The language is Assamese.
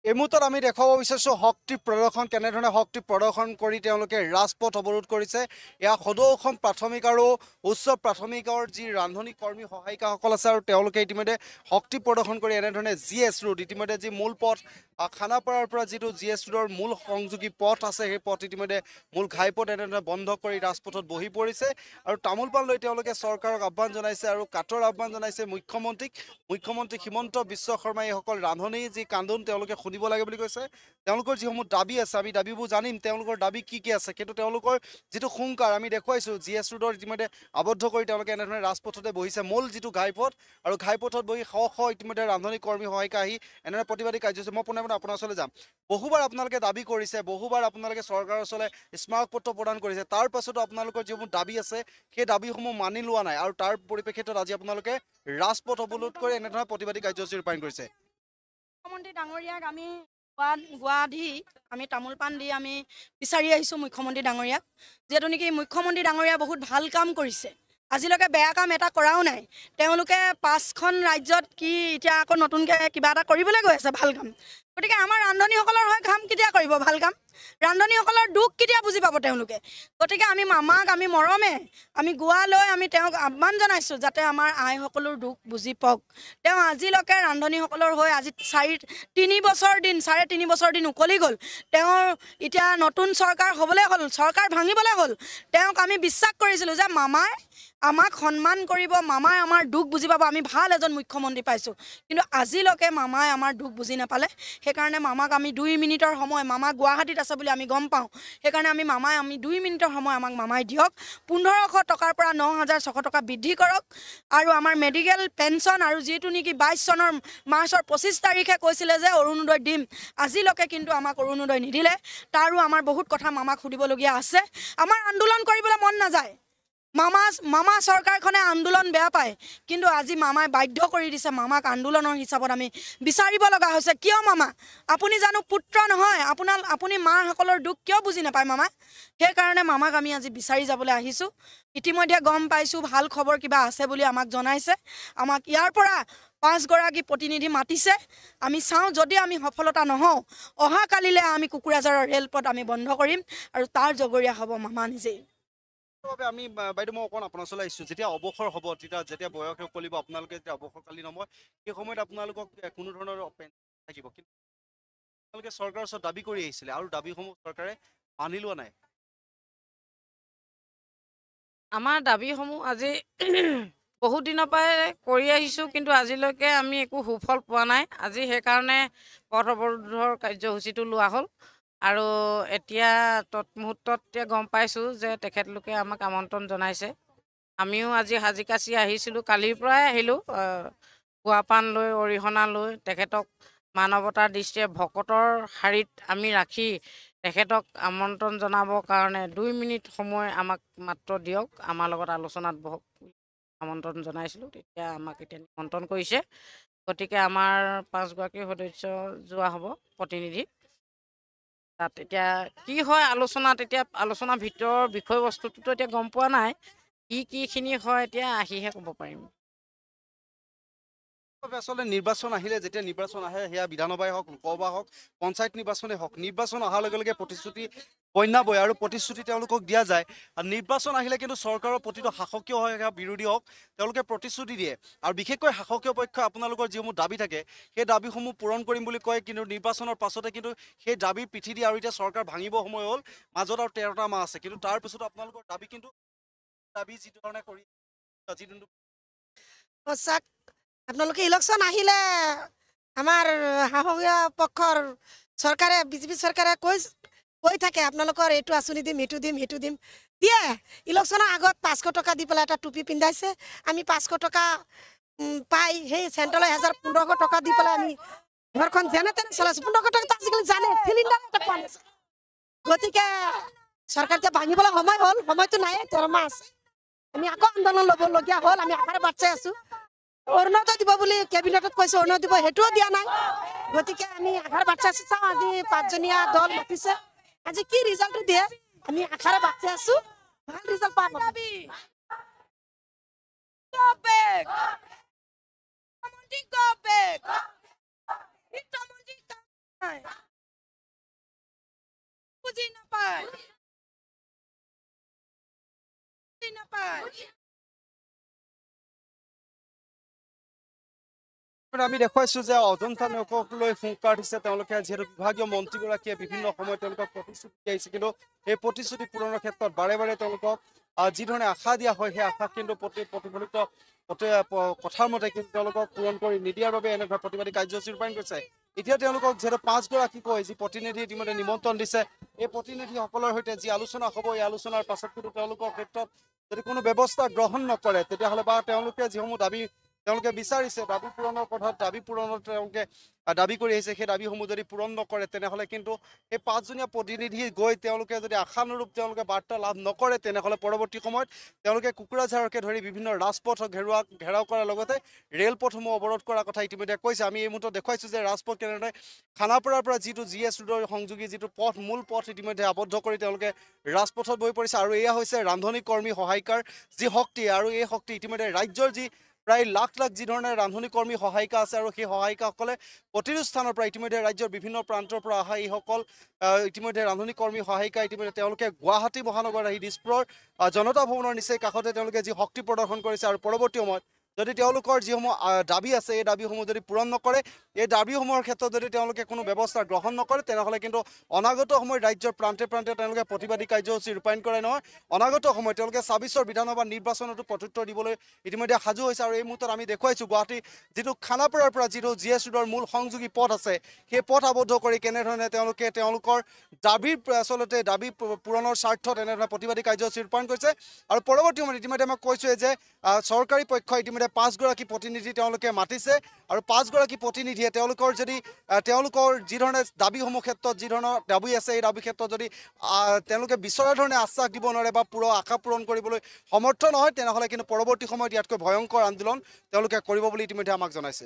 এই মুহূৰ্তত আমি দেখুৱাব বিচাৰিছোঁ শক্তি প্ৰদৰ্শন কেনেধৰণে শক্তি প্ৰদৰ্শন কৰি তেওঁলোকে ৰাজপথ অৱৰোধ কৰিছে। এয়া সদৌ অসম প্ৰাথমিক আৰু উচ্চ প্ৰাথমিকৰ যি ৰান্ধনী কৰ্মী সহায়িকাসকল আছে আৰু তেওঁলোকে ইতিমধ্যে শক্তি প্ৰদৰ্শন কৰি এনেধৰণে GS ৰোড ইতিমধ্যে যি মূল পথ খানাপাৰাৰ পৰা যিটো GS ৰোডৰ মূল সংযোগী পথ আছে সেই পথ ইতিমধ্যে মূল ঘাইপথ এনেধৰণে বন্ধ কৰি ৰাজপথত বহি পৰিছে আৰু তামোল পাণ লৈ তেওঁলোকে চৰকাৰক আহ্বান জনাইছে আৰু কাটৰ আহ্বান জনাইছে মুখ্যমন্ত্ৰী হিমন্ত বিশ্ব শৰ্মাই এইসকল ৰান্ধনী যি কান্দোন তেওঁলোকে দিব লাগে বুলি কৈছে। তেওঁলোকৰ যিসমূহ দাবী আছে আমি দাবীবোৰ জানিম তেওঁলোকৰ দাবী কি আছে, কিন্তু তেওঁলোকৰ যিটো হুংকাৰ আমি দেখুৱাইছোঁ GS ৰোডৰ ইতিমধ্যে আবদ্ধ কৰি তেওঁলোকে এনেধৰণে ৰাজপথতে বহিছে মূল যিটো ঘাইপথ আৰু ঘাইপথত বহি শ ইতিমধ্যে ৰান্ধনী কৰ্মী সহায়িকা আহি এনেধৰণে প্ৰতিবাদী কাৰ্যসূচী মই পোনে আপোনাৰ ওচৰলৈ যাম। বহুবাৰ আপোনালোকে দাবী কৰিছে, বহুবাৰ আপোনালোকে চৰকাৰৰ ওচৰলৈ স্মাৰক পত্ৰ প্ৰদান কৰিছে, তাৰ পাছতো আপোনালোকৰ যিসমূহ দাবী আছে সেই দাবীসমূহ মানি লোৱা নাই আৰু তাৰ পৰিপ্ৰেক্ষিতত আজি আপোনালোকে ৰাজপথ অৱৰোধ কৰি এনেধৰণে প্ৰতিবাদী কাৰ্যসূচী ৰূপায়ণ কৰিছে। মুখ্যমন্ত্ৰী ডাঙৰীয়াক আমি গোৱা দি আমি তামোল পাণ দি আমি বিচাৰি আহিছোঁ মুখ্যমন্ত্ৰী ডাঙৰীয়াক, যিহেতু নেকি মুখ্যমন্ত্ৰী ডাঙৰীয়া বহুত ভাল কাম কৰিছে। আজিলৈকে বেয়া কাম এটা কৰাও নাই। তেওঁলোকে 5খন ৰাজ্যত কি এতিয়া আকৌ নতুনকৈ কিবা এটা কৰিবলৈ গৈ আছে ভাল কাম। গতিকে আমাৰ ৰান্ধনীসকলৰ হৈ কাম কেতিয়া কৰিব ভাল কাম? ৰান্ধনীসকলৰ দুখ কেতিয়া বুজি পাব তেওঁলোকে? গতিকে আমি মামাক আমি মৰমে আমি গোৱা লৈ আমি তেওঁক আহ্বান জনাইছোঁ যাতে আমাৰ আইসকলৰ দুখ বুজি পাওক। তেওঁ আজিলৈকে ৰান্ধনীসকলৰ হৈ আজি 3 বছৰ দিন উকলি গ'ল। তেওঁৰ এতিয়া নতুন চৰকাৰ হ'বলৈ হ'ল, চৰকাৰ ভাঙিবলৈ হ'ল। তেওঁক আমি বিশ্বাস কৰিছিলোঁ যে মামাই আমাক সন্মান কৰিব, মামাই আমাৰ দুখ বুজি পাব, আমি ভাল এজন মুখ্যমন্ত্ৰী পাইছোঁ। কিন্তু আজিলৈকে মামাই আমাৰ দুখ বুজি নাপালে। সেইকাৰণে মামাক আমি 2 মিনিটৰ সময়, মামা গুৱাহাটীত আছে বুলি আমি গম পাওঁ, সেইকাৰণে আমি 2 মিনিটৰ সময় আমাক মামাই দিয়ক। 1500 টকাৰ পৰা 9600 টকা বৃদ্ধি কৰক আৰু আমাৰ মেডিকেল পেঞ্চন আৰু যিটো নেকি 22 চনৰ মাৰ্চৰ 25 তাৰিখে কৈছিলে যে অৰুণোদয় দিম, আজিলৈকে কিন্তু আমাক অৰুণোদয় নিদিলে। তাৰো আমাৰ বহুত কথা মামাক সুধিবলগীয়া আছে। আমাৰ আন্দোলন কৰিবলৈ মন নাযায়। মামা চৰকাৰখনে আন্দোলন বেয়া পায়, কিন্তু আজি মামাই বাধ্য কৰি দিছে। মামাক আন্দোলনৰ হিচাপত আমি বিচাৰিব লগা হৈছে। কিয় মামা? আপুনি জানো পুত্ৰ নহয়? আপুনি মাসকলৰ দুখ কিয় বুজি নাপায় মামা? সেইকাৰণে মামাক আমি আজি বিচাৰি যাবলৈ আহিছোঁ। ইতিমধ্যে গম পাইছোঁ ভাল খবৰ কিবা আছে বুলি আমাক জনাইছে। আমাক ইয়াৰ পৰা 5 গৰাকী প্ৰতিনিধি মাতিছে। আমি চাওঁ, যদি আমি সফলতা নহওঁ অহাকালিলৈ আমি কুকুৰাঝাৰৰ ৰেলপথ আমি বন্ধ কৰিম আৰু তাৰ জগৰীয়া হ'ব মামা নিজেই। আমি বাইদেউ মই অকণ আপোনাৰ ওচৰলৈ আহিছোঁ, যেতিয়া অৱসৰ হ'ব যেতিয়া বয়স উকলিব আপোনালোকে যেতিয়া অৱসৰকালীন সময় সেই সময়ত আপোনালোকক কোনো ধৰণৰ পেঞ্চন থাকিব, কিন্তু আপোনালোকে চৰকাৰৰ ওচৰত দাবী কৰি আহিছিলে আৰু দাবীসমূহ চৰকাৰে মানি লোৱা নাই। আমাৰ দাবীসমূহ আজি বহুত দিনৰ পৰাই কৰি আহিছোঁ, কিন্তু আজিলৈকে আমি একো সুফল পোৱা নাই। আজি সেইকাৰণে পথ অৱৰোধৰ কাৰ্যসূচীটো লোৱা হ'ল আৰু এতিয়া তৎমুহূৰ্তত গম পাইছোঁ যে তেখেতলোকে আমাক আমন্ত্ৰণ জনাইছে। আমিও আজি সাজি কাচি আহিছিলোঁ, কালিৰ পৰাই আহিলোঁ গুৱা পাণ লৈ অৰিহণা লৈ তেখেতক মানৱতাৰ দৃষ্টিৰে ভকতৰ শাৰীত আমি ৰাখি তেখেতক আমন্ত্ৰণ জনাবৰ কাৰণে 2 মিনিট সময় আমাক মাত্ৰ দিয়ক, আমাৰ লগত আলোচনাত বহক আমন্ত্ৰণ জনাইছিলোঁ। তেতিয়া আমাক এতিয়া নিমন্ত্ৰণ কৰিছে। গতিকে আমাৰ 5 গৰাকী সদস্য যোৱা হ'ব প্ৰতিনিধি। তাত এতিয়া কি হয় আলোচনাত, এতিয়া আলোচনাৰ ভিতৰৰ বিষয়বস্তুটোতো এতিয়া গম পোৱা নাই, কিখিনি হয় এতিয়া আহিহে ক'ব পাৰিম। আচলতে নিৰ্বাচন আহিলে, যেতিয়া নিৰ্বাচন আহে সেয়া বিধানসভাই হওক, লোকসভা হওক, পঞ্চায়ত নিৰ্বাচনেই হওক, নিৰ্বাচন অহাৰ লগে লগে প্ৰতিশ্ৰুতি বন্যা বয় আৰু প্ৰতিশ্ৰুতি তেওঁলোকক দিয়া যায়। আৰু নিৰ্বাচন আহিলে কিন্তু চৰকাৰৰ প্ৰতিটো শাসকীয় হওক বিৰোধী হওক তেওঁলোকে প্ৰতিশ্ৰুতি দিয়ে আৰু বিশেষকৈ শাসকীয় পক্ষই আপোনালোকৰ যিসমূহ দাবী থাকে সেই দাবীসমূহ পূৰণ কৰিম বুলি কয়, কিন্তু নিৰ্বাচনৰ পাছতে কিন্তু সেই দাবী পিঠি দিয়ে আৰু এতিয়া চৰকাৰ ভাঙিব সময় হ'ল, মাজত আৰু 13টা মাহ আছে, কিন্তু তাৰ পিছতো আপোনালোকৰ দাবী যি ধৰণে কৰি সঁচাক আপোনালোকে ইলেকশ্যন আহিলে আমাৰ শাসকীয় পক্ষৰ চৰকাৰে বিজেপি চৰকাৰে কৈ থাকে আপোনালোকৰ এইটো আঁচনি দিম, সেইটো দিম দিয়ে। ইলেকশ্যনৰ আগত 500 টকা দি পেলাই এটা টুপি পিন্ধাইছে। আমি 500 টকা পাই সেই চেণ্ট্ৰেলৰ 1500 টকা দি পেলাই আমি ঘৰখন যেনে তেনে চলাইছোঁ। 1500 টকা আজিকালি জানে চিলিণ্ডাৰ এটা পোৱা নাযায়। গতিকে চৰকাৰ এতিয়া ভাঙিবলৈ সময় হ'ল, সময়টো নাই, 13 মাহ আছে। আমি আকৌ আন্দোলন ল'বলগীয়া হ'ল। আমি আশাৰে বাট চাই আছোঁ। অৰুণোদয় দিব বুলি কেবিনেটত কৈছে, অৰুণোদয় দিব, সেইটোও দিয়া নাই। গতিকে আমি আশাৰে বাট চাই আছোঁ। চাওঁ আজি 5জনীয়া দল মাতিছে, আজি কি ৰিজাল্টটো দিয়ে আমি আশাৰে বাট চাই আছোঁ। ভাল ৰিজাল্ট পাম। নাপায় বুজি নাপায় বুজি নাপায় আমি দেখুৱাইছো যে অজন্তা নেওগকলৈ হুংকাৰ দিছে তেওঁলোকে যিহেতু বিভাগীয় মন্ত্ৰীগৰাকীয়ে বিভিন্ন সময়ত তেওঁলোকক প্ৰতিশ্ৰুতি দিছে কিন্তু এই প্ৰতিশ্ৰুতি পূৰণৰ ক্ষেত্ৰত বাৰে বাৰে তেওঁলোকক যি ধৰণে আশা দিয়া হয় সেই আশা কিন্তু প্ৰতিফলিত কথাৰ মতে কিন্তু তেওঁলোকক পূৰণ কৰি নিদিয়াৰ বাবে এনেধৰণৰ প্ৰতিবাদী কাৰ্যসূচী ৰূপায়ণ কৰিছে এতিয়া তেওঁলোকক যিহেতু 5গৰাকীকৈ যি প্ৰতিনিধি ইতিমধ্যে নিমন্ত্ৰণ দিছে এই প্ৰতিনিধিসকলৰ সৈতে যি আলোচনা হ'ব এই আলোচনাৰ পাছত কিন্তু তেওঁলোকৰ ক্ষেত্ৰত যদি কোনো ব্যৱস্থা গ্ৰহণ নকৰে তেতিয়াহ'লে বা তেওঁলোকে যিসমূহ দাবী তেওঁলোকে বিচাৰিছে দাবী পূৰণৰ কথাত দাবী পূৰণত তেওঁলোকে দাবী কৰি আহিছে সেই দাবীসমূহ যদি পূৰণ নকৰে তেনেহ'লে কিন্তু এই 5জনীয়া প্ৰতিনিধি গৈ তেওঁলোকে যদি আশানুৰূপ তেওঁলোকে বাৰ্তা লাভ নকৰে তেনেহ'লে পৰৱৰ্তী সময়ত তেওঁলোকে কুকুৰাঝাৰকে ধৰি বিভিন্ন ৰাজপথ ঘেৰাও কৰাৰ লগতে ৰেলপথসমূহ অৱৰোধ কৰাৰ কথা ইতিমধ্যে কৈছে আমি এই মুহূৰ্তত দেখুৱাইছোঁ যে ৰাজপথ কেনেদৰে খানাপাৰাৰ পৰা যিটো GS ৰোডৰ সংযোগী যিটো পথ মূল পথ ইতিমধ্যে আবদ্ধ কৰি তেওঁলোকে ৰাজপথত বহি পৰিছে আৰু এয়া হৈছে ৰান্ধনী কৰ্মী সহায়িকাৰ যি শক্তি আৰু এই শক্তি ইতিমধ্যে ৰাজ্যৰ যি প্ৰায় লাখ লাখ যি ধৰণে ৰান্ধনী কৰ্মী সহায়িকা আছে আৰু সেই সহায়িকাসকলে প্ৰতিটো স্থানৰ পৰা ইতিমধ্যে ৰাজ্যৰ বিভিন্ন প্ৰান্তৰ পৰা অহা এইসকল ইতিমধ্যে ৰান্ধনী কৰ্মী সহায়িকা ইতিমধ্যে তেওঁলোকে গুৱাহাটী মহানগৰ আহি দিছপুৰৰ জনতা ভৱনৰ নিচেই কাষতে তেওঁলোকে যি শক্তি প্ৰদৰ্শন কৰিছে আৰু পৰৱৰ্তী সময়ত যদি তেওঁলোকৰ যিসমূহ দাবী আছে এই দাবীসমূহ যদি পূৰণ নকৰে এই দাবীসমূহৰ ক্ষেত্ৰত যদি তেওঁলোকে কোনো ব্যৱস্থা গ্ৰহণ নকৰে তেনেহ'লে কিন্তু অনাগত সময়ত ৰাজ্যৰ প্ৰান্তে প্ৰান্তে তেওঁলোকে প্ৰতিবাদী কাৰ্যসূচী ৰূপায়ণ কৰে নহয় অনাগত সময়ত তেওঁলোকে 26ৰ বিধানসভা নিৰ্বাচনতো প্ৰত্যুত্তৰ দিবলৈ ইতিমধ্যে সাজু হৈছে আৰু এই মুহূৰ্তত আমি দেখুৱাইছোঁ গুৱাহাটী যিটো খানাপাৰাৰ পৰা যিটো GS ৰোডৰ মূল সংযোগী পথ আছে সেই পথ আবদ্ধ কৰি কেনেধৰণে তেওঁলোকে তেওঁলোকৰ দাবীৰ আচলতে দাবী পূৰণৰ স্বাৰ্থত এনেধৰণে প্ৰতিবাদী কাৰ্যসূচী ৰূপায়ণ কৰিছে আৰু পৰৱৰ্তী সময়ত ইতিমধ্যে মই কৈছোঁৱে যে চৰকাৰী পক্ষই ইতিমধ্যে 5গৰাকী প্ৰতিনিধি তেওঁলোকে মাতিছে আৰু 5গৰাকী প্ৰতিনিধিয়ে তেওঁলোকৰ যদি তেওঁলোকৰ যি ধৰণে দাবীসমূহ ক্ষেত্ৰত যি ধৰণৰ দাবী আছে এই দাবী ক্ষেত্ৰত যদি তেওঁলোকে বিচৰা ধৰণে আশ্বাস দিব নোৱাৰে বা আশা পূৰণ কৰিবলৈ সমৰ্থ নহয় তেনেহ'লে কিন্তু পৰৱৰ্তী সময়ত ইয়াতকৈ ভয়ংকৰ আন্দোলন তেওঁলোকে কৰিব বুলি ইতিমধ্যে আমাক জনাইছে